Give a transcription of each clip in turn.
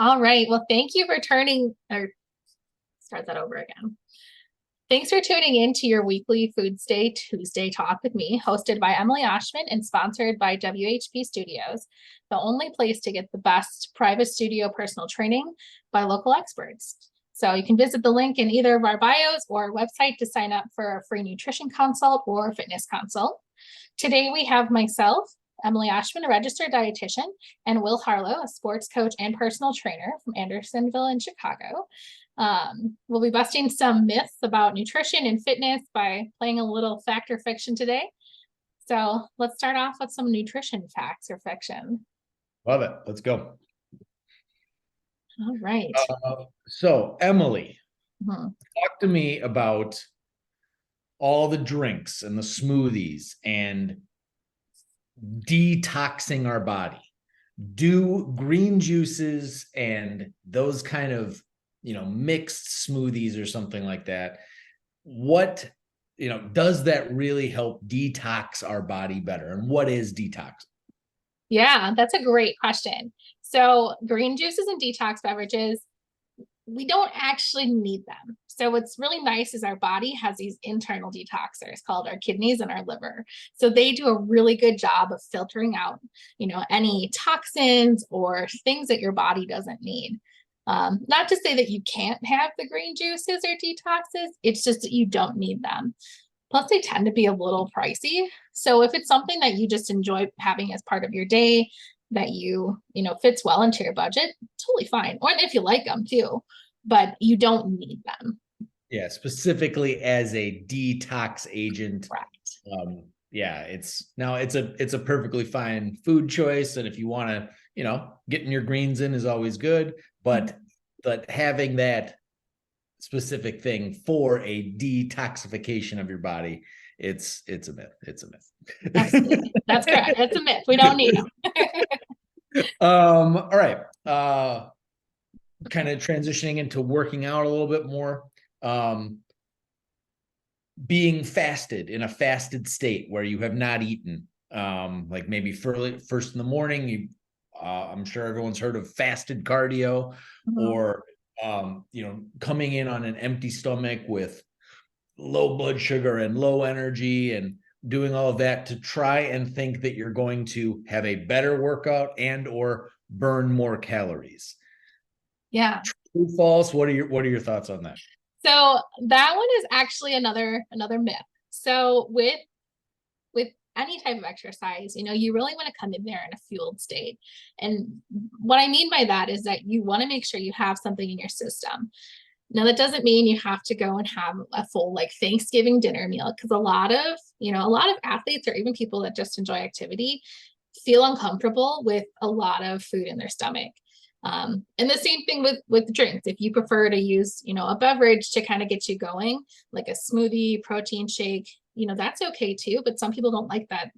All right. Well, thank you for start that over again. Thanks for tuning in to your weekly Foodsday Tuesday Talk with me, hosted by Emily Oschmann and sponsored by WHP Studios, the only place to get the best private studio personal training by local experts. So you can visit the link in either of our bios or our website to sign up for a free nutrition consult or fitness consult. Today we have myself, Emily Oschmann, a registered dietitian, and Will Harlow, a sports coach and personal trainer from Andersonville in Chicago. We'll be busting some myths about nutrition and fitness by playing a little fact or fiction today. So let's start off with some nutrition facts or fiction. Love it. Let's go. All right. So Emily, talk to me about all the drinks and the smoothies and detoxing our body. Do green juices and those kind of, mixed smoothies or something like that, what, does that really help detox our body better? And what is detox? Yeah, that's a great question. So green juices and detox beverages, we don't actually need them. So what's really nice is our body has these internal detoxers called our kidneys and our liver. So they do a really good job of filtering out, any toxins or things that your body doesn't need. Not to say that you can't have the green juices or detoxes, it's just that you don't need them. Plus, they tend to be a little pricey. So if it's something that you just enjoy having as part of your day, that fits well into your budget, totally fine. Or if you like them too, but you don't need them. Yeah, specifically as a detox agent. Right. Yeah, it's a perfectly fine food choice. And if you want to, getting your greens in is always good, but having that specific thing for a detoxification of your body, it's a myth. It's a myth. Absolutely. That's correct. It's a myth. We don't need them. All right. Kind of transitioning into working out a little bit more. Being fasted in a fasted state where you have not eaten, like maybe first in the morning, I'm sure everyone's heard of fasted cardio, or coming in on an empty stomach with low blood sugar and low energy and doing all of that to try and think that you're going to have a better workout and or burn more calories. Yeah. True, false? What are your thoughts on that? So that one is actually another myth. So with any type of exercise, you really want to come in there in a fueled state. And what I mean by that is that you want to make sure you have something in your system. Now, that doesn't mean you have to go and have a full Thanksgiving dinner meal, because a lot of athletes or even people that just enjoy activity feel uncomfortable with a lot of food in their stomach. And the same thing with drinks. If you prefer to use, a beverage to kind of get you going, like a smoothie, protein shake, that's okay too. But some people don't like that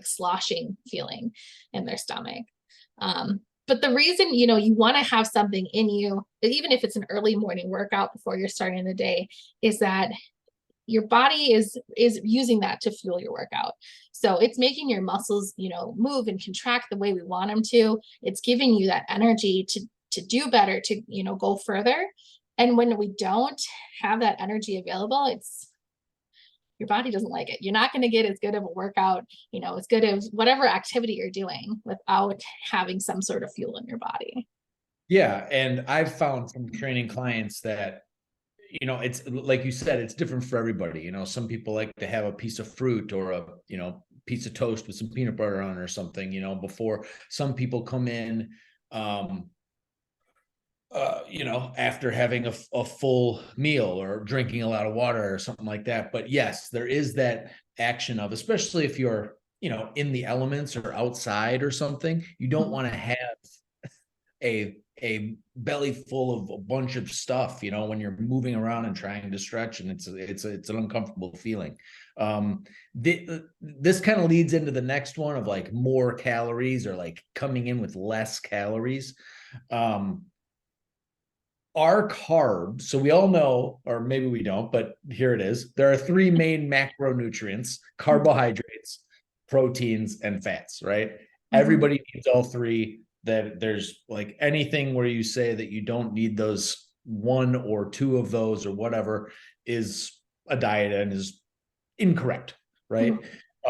sloshing feeling in their stomach. But the reason, you want to have something in you, even if it's an early morning workout before you're starting the day, is that your body is using that to fuel your workout. So it's making your muscles, move and contract the way we want them to. It's giving you that energy to do better, to, go further. And when we don't have that energy available, your body doesn't like it. You're not going to get as good of a workout, as good as whatever activity you're doing without having some sort of fuel in your body. Yeah. And I've found from training clients that, it's like you said, it's different for everybody. Some people like to have a piece of fruit or a, piece of toast with some peanut butter on or something, before. Some people come in, after having a full meal or drinking a lot of water or something like that. But yes, there is that action of, especially if you're, in the elements or outside or something, you don't want to have a belly full of a bunch of stuff, when you're moving around and trying to stretch, and it's an uncomfortable feeling. This kind of leads into the next one of more calories, or coming in with less calories. Our carbs, so we all know, or maybe we don't, but here it is. There are three main macronutrients: carbohydrates, proteins, and fats, right? Everybody needs all three. that there's like anything where you say that you don't need those one or two of those or whatever is a diet and is incorrect, right?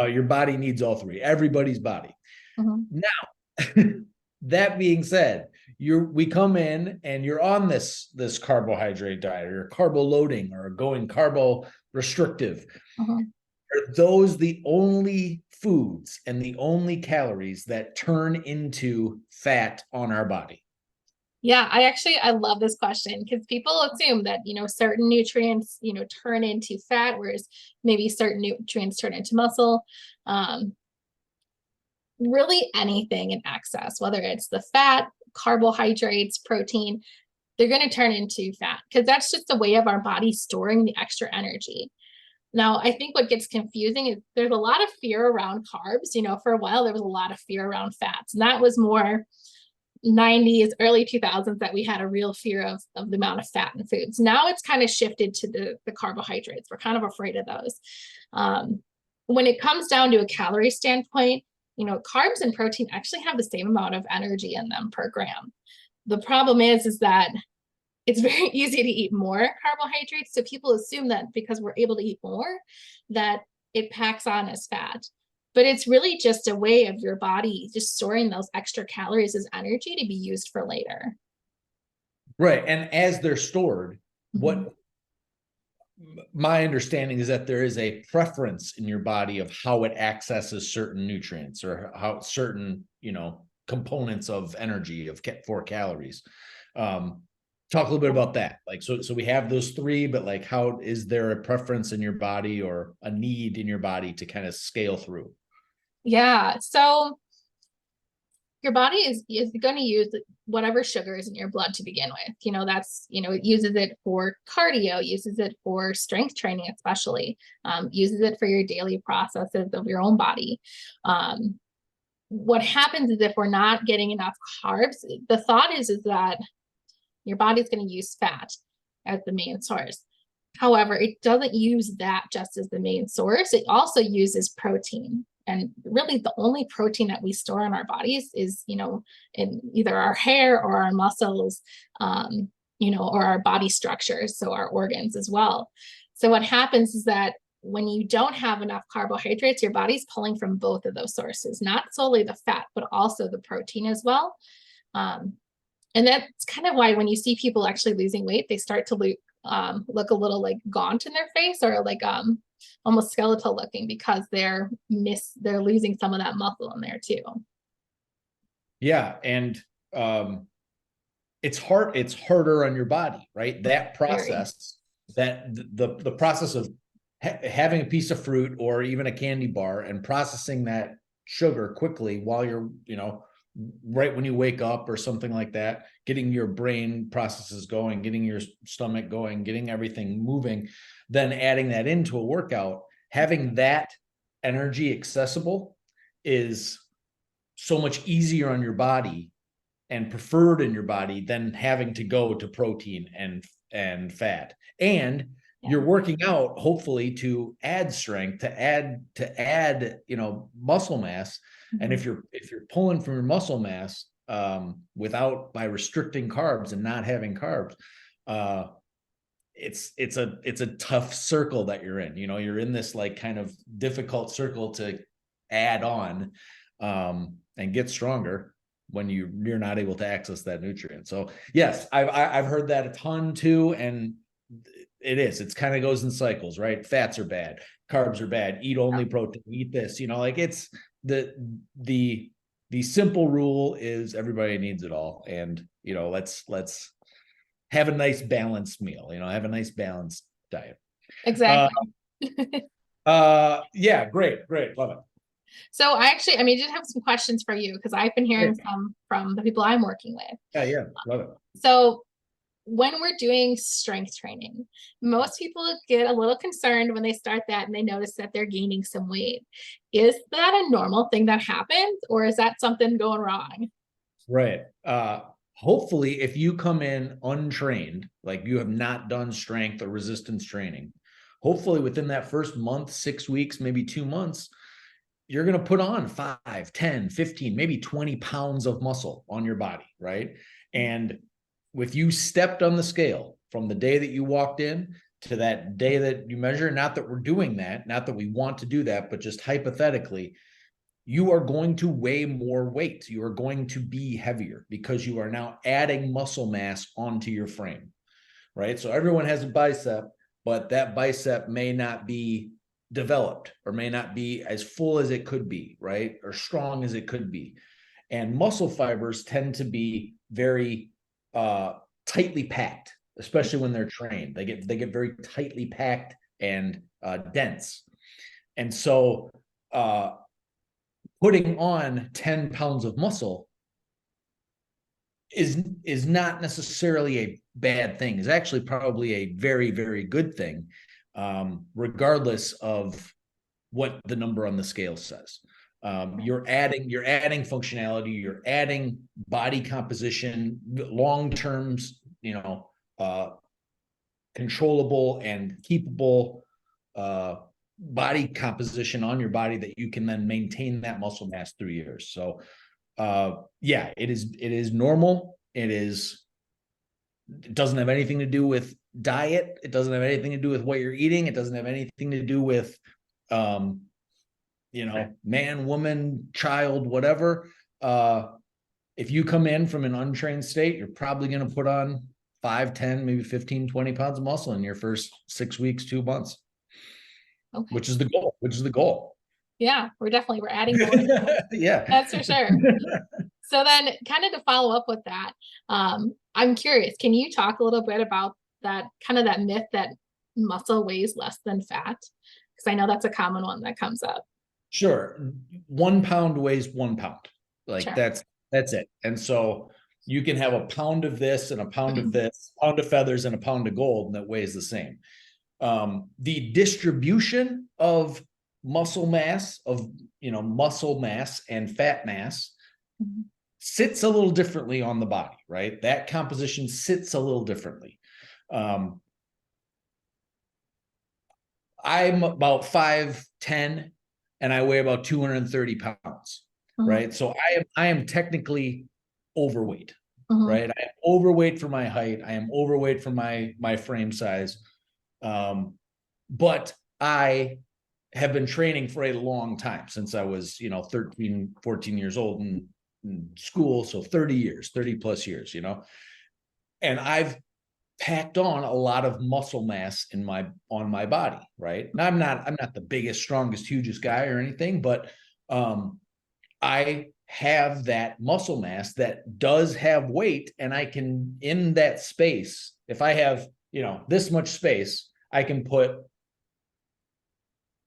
Your body needs all three, everybody's body. Now, that being said, we come in and you're on this carbohydrate diet, or carbo loading, or going carbo restrictive. Are those the only foods and the only calories that turn into fat on our body? Yeah, I love this question, because people assume that, certain nutrients, turn into fat, whereas maybe certain nutrients turn into muscle. Really anything in excess, whether it's the fat, carbohydrates, protein, they're going to turn into fat, because that's just a way of our body storing the extra energy. Now, I think what gets confusing is there's a lot of fear around carbs. For a while, there was a lot of fear around fats, and that was more 90s, early 2000s, that we had a real fear of the amount of fat in foods. Now it's kind of shifted to the carbohydrates. We're kind of afraid of those. When it comes down to a calorie standpoint, carbs and protein actually have the same amount of energy in them per gram. The problem is that it's very easy to eat more carbohydrates. So people assume that because we're able to eat more, that it packs on as fat. But it's really just a way of your body just storing those extra calories as energy to be used for later. Right. And as they're stored, what my understanding is that there is a preference in your body of how it accesses certain nutrients, or how certain, components of energy for calories. Talk a little bit about that. Like, so we have those three, but like, how is there a preference in your body or a need in your body to kind of scale through? Yeah. So your body is going to use whatever sugar is in your blood to begin with. It uses it for cardio, uses it for strength training, especially, uses it for your daily processes of your own body. What happens is if we're not getting enough carbs, the thought is that your body's going to use fat as the main source. However, it doesn't use that just as the main source. It also uses protein. And really the only protein that we store in our bodies is, in either our hair or our muscles, or our body structures, so our organs as well. So what happens is that when you don't have enough carbohydrates, your body's pulling from both of those sources, not solely the fat, but also the protein as well. And that's kind of why when you see people actually losing weight, they start to look a little like gaunt in their face, or like almost skeletal looking, because they're losing some of that muscle in there too. Yeah. And it's harder on your body, right? That process, the process of having a piece of fruit or even a candy bar and processing that sugar quickly while you're, right when you wake up or something like that, getting your brain processes going, getting your stomach going, getting everything moving, then adding that into a workout, having that energy accessible is so much easier on your body and preferred in your body than having to go to protein and fat. And you're working out, hopefully, to add strength, to add muscle mass. And if you're pulling from your muscle mass by restricting carbs and not having carbs, it's a tough circle that you're in. You're in this like kind of difficult circle to add on and get stronger when you're not able to access that nutrient. So yes, I've heard that a ton too, and it kind of goes in cycles, right? Fats are bad, carbs are bad, eat only protein, eat this, like it's the simple rule is everybody needs it all. And, let's have a nice balanced meal, have a nice balanced diet. Exactly. Yeah, great. Love it. So I did have some questions for you, because I've been hearing some from the people I'm working with. Yeah. Love it. So when we're doing strength training, most people get a little concerned when they start that and they notice that they're gaining some weight. Is that a normal thing that happens, or is that something going wrong? Right. Hopefully, if you come in untrained, like you have not done strength or resistance training, hopefully within that first month, 6 weeks, maybe 2 months, you're going to put on 5, 10, 15, maybe 20 pounds of muscle on your body, right? And if you stepped on the scale from the day that you walked in to that day that you measure, not that we're doing that, not that we want to do that, but just hypothetically, you are going to weigh more weight. You are going to be heavier because you are now adding muscle mass onto your frame, right? So everyone has a bicep, but that bicep may not be developed or may not be as full as it could be, right? Or strong as it could be. And muscle fibers tend to be very tightly packed, especially when they're trained. They get very tightly packed and dense. And so putting on 10 pounds of muscle is not necessarily a bad thing. It's actually probably a very, very good thing, regardless of what the number on the scale says. You're adding functionality, you're adding body composition, long-term, controllable and keepable body composition on your body that you can then maintain that muscle mass through years. So yeah, it is normal. It doesn't have anything to do with diet. It doesn't have anything to do with what you're eating. It doesn't have anything to do with man, woman, child, whatever. If you come in from an untrained state, you're probably going to put on 5, 10, maybe 15, 20 pounds of muscle in your first 6 weeks, 2 months. Okay. Which is the goal. Yeah, we're adding more. Yeah, that's for sure. So then kind of to follow up with that, I'm curious, can you talk a little bit about that myth that muscle weighs less than fat? Because I know that's a common one that comes up. Sure. 1 pound weighs 1 pound. Like sure. That's it. And so you can have a pound of this and a pound of this, a pound of feathers and a pound of gold, and that weighs the same. The distribution of muscle mass and fat mass sits a little differently on the body, right? That composition sits a little differently. I'm about 5'10" and I weigh about 230 pounds, right? So I am technically overweight, right? I am overweight for my height. I am overweight for my frame size. But I have been training for a long time, since I was, 13, 14 years old in school. So 30 plus years, and I've packed on a lot of muscle mass on my body. Right. Now I'm not the biggest, strongest, hugest guy or anything, but, I have that muscle mass that does have weight, and I can, in that space, if I have, this much space, I can put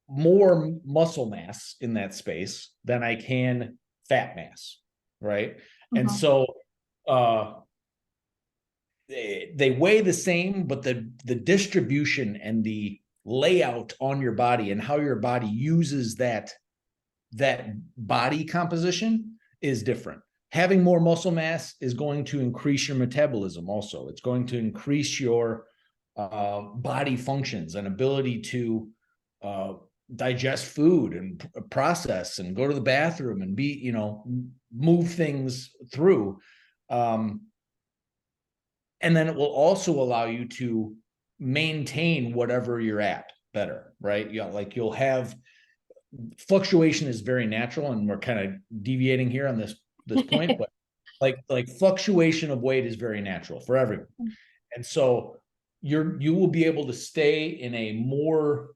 more muscle mass in that space than I can fat mass, right? And so they weigh the same, but the distribution and the layout on your body and how your body uses that body composition is different. Having more muscle mass is going to increase your metabolism also. It's going to increase your body functions and ability to digest food and process and go to the bathroom and be, move things through. And then it will also allow you to maintain whatever you're at better, right? You'll have fluctuation is very natural, and we're kind of deviating here on this point, but like fluctuation of weight is very natural for everyone. And so you will be able to stay in a more,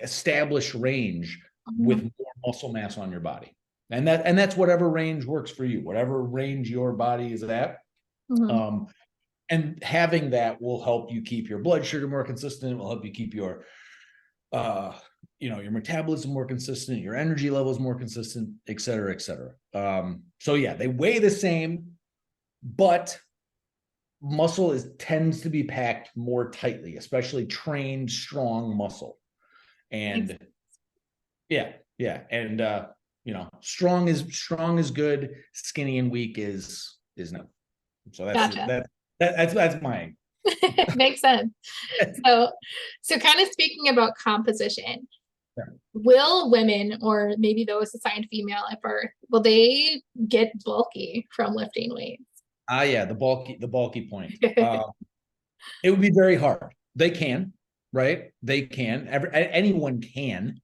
established range with more muscle mass on your body. And that's whatever range works for you, whatever range your body is at. And having that will help you keep your blood sugar more consistent. It will help you keep your your metabolism more consistent, your energy levels more consistent, et cetera, et cetera. So yeah, they weigh the same, but muscle tends to be packed more tightly, especially trained, strong muscle. And yeah. And strong is good, skinny and weak is no. So that's mine. Makes sense. So kind of speaking about composition, will women, or maybe those assigned female at birth, will they get bulky from lifting weights? Yeah, the bulky point. It would be very hard. They can, right? They can. Anyone can.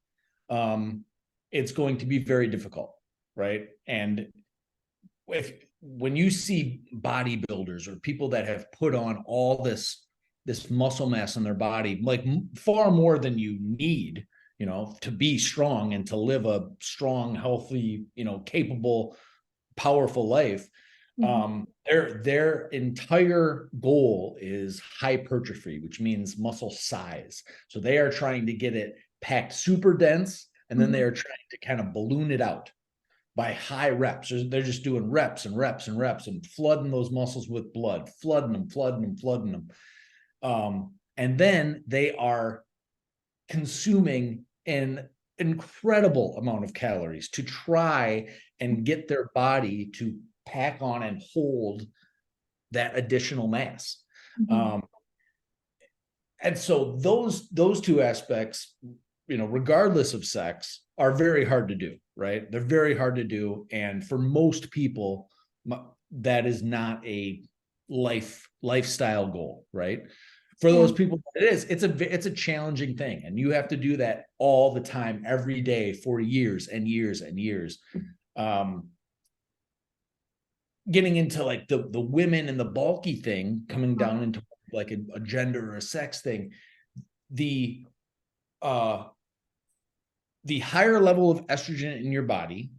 It's going to be very difficult, right? And when you see bodybuilders or people that have put on all this muscle mass in their body, like far more than you need, to be strong and to live a strong, healthy, capable, powerful life. Their entire goal is hypertrophy, which means muscle size. So they are trying to get it packed super dense, and then they are trying to kind of balloon it out by high reps. They're just doing reps and reps and reps and flooding those muscles with blood, flooding them. And then they are consuming an incredible amount of calories to try and get their body to pack on and hold that additional mass. And so those two aspects, regardless of sex, are very hard to do, right? They're very hard to do. And for most people, that is not a lifestyle goal, right? For those people, it's a challenging thing. And you have to do that all the time, every day for years and years and years. Getting into like the women and the bulky thing, coming down into like a gender or a sex thing, the higher level of estrogen in your body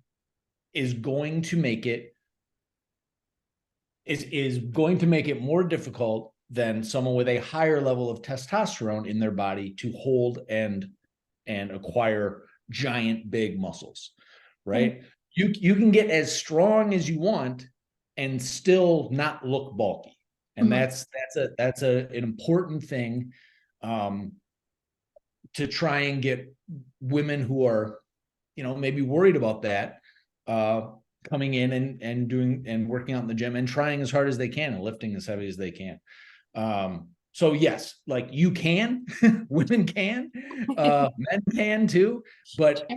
is going to make it more difficult than someone with a higher level of testosterone in their body to hold and acquire giant big muscles, right? You can get as strong as you want and still not look bulky. And that's an important thing to try and get women who are, maybe worried about that, coming in and doing and working out in the gym and trying as hard as they can and lifting as heavy as they can. So yes, like you can, women can, men can too, but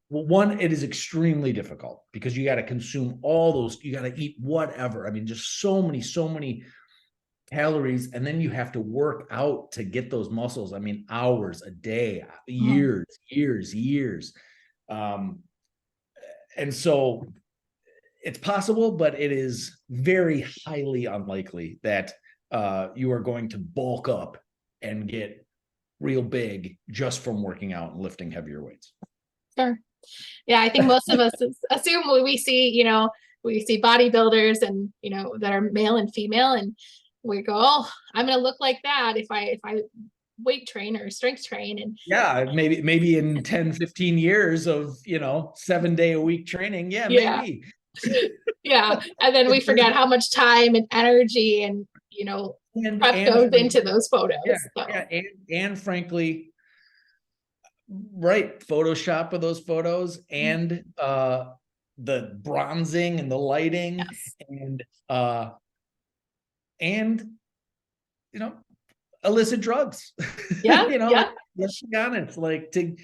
one, it is extremely difficult because you got to consume all those, you got to eat whatever. I mean, just so many calories, and then you have to work out to get those muscles. I mean, hours a day, years. And so it's possible, but it is very highly unlikely that you are going to bulk up and get real big just from working out and lifting heavier weights. Sure. Yeah, I think most of us assume we see, we see bodybuilders and, that are male and female, and we go, oh, I'm going to look like that if I weight train or strength train. And yeah, maybe in 10, 15 years of, 7-day a week training. Maybe. Yeah. And then we forget how much time and energy and, prep goes into those photos. And frankly, right, Photoshop of those photos and the bronzing and the lighting and illicit drugs. Let's be honest, like to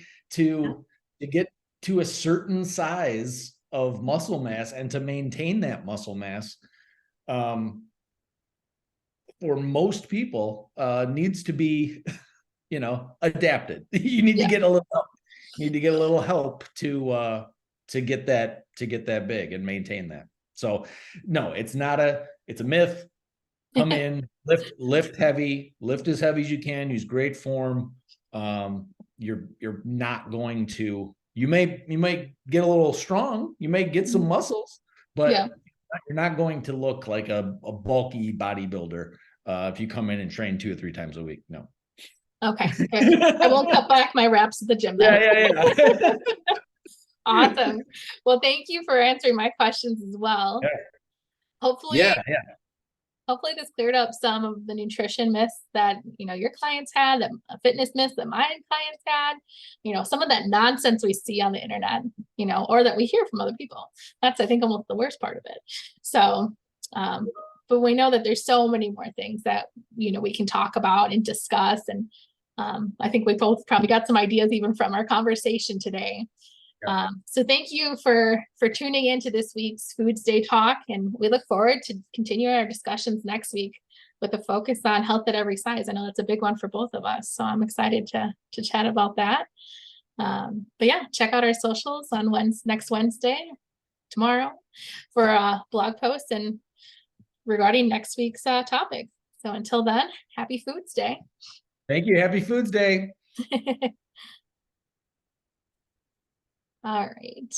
get to a certain size of muscle mass and to maintain that muscle mass, for most people, needs to be adapted. You need to get a little help. You need to get a little help to get that big and maintain that. So no, it's a myth. Come in, lift heavy, lift as heavy as you can, use great form. You're not going to, you might get a little strong, you may get some muscles, but you're not going to look like a bulky bodybuilder if you come in and train 2 or 3 times a week. No. Okay. I won't cut back my reps at the gym then. Yeah. Awesome. Well, thank you for answering my questions as well. Hopefully this cleared up some of the nutrition myths that, your clients had, that fitness myths that my clients had, some of that nonsense we see on the internet, or that we hear from other people. That's, I think, almost the worst part of it. So, but we know that there's so many more things that, we can talk about and discuss. And I think we both probably got some ideas even from our conversation today. So thank you for tuning into this week's Foodsday Talk, and we look forward to continuing our discussions next week with a focus on health at every size. I know that's a big one for both of us, so I'm excited to chat about that. But yeah, check out our socials on next Wednesday, tomorrow, for a blog post and regarding next week's topic. So until then, happy Foods Day. Thank you. Happy Foods Day. All right.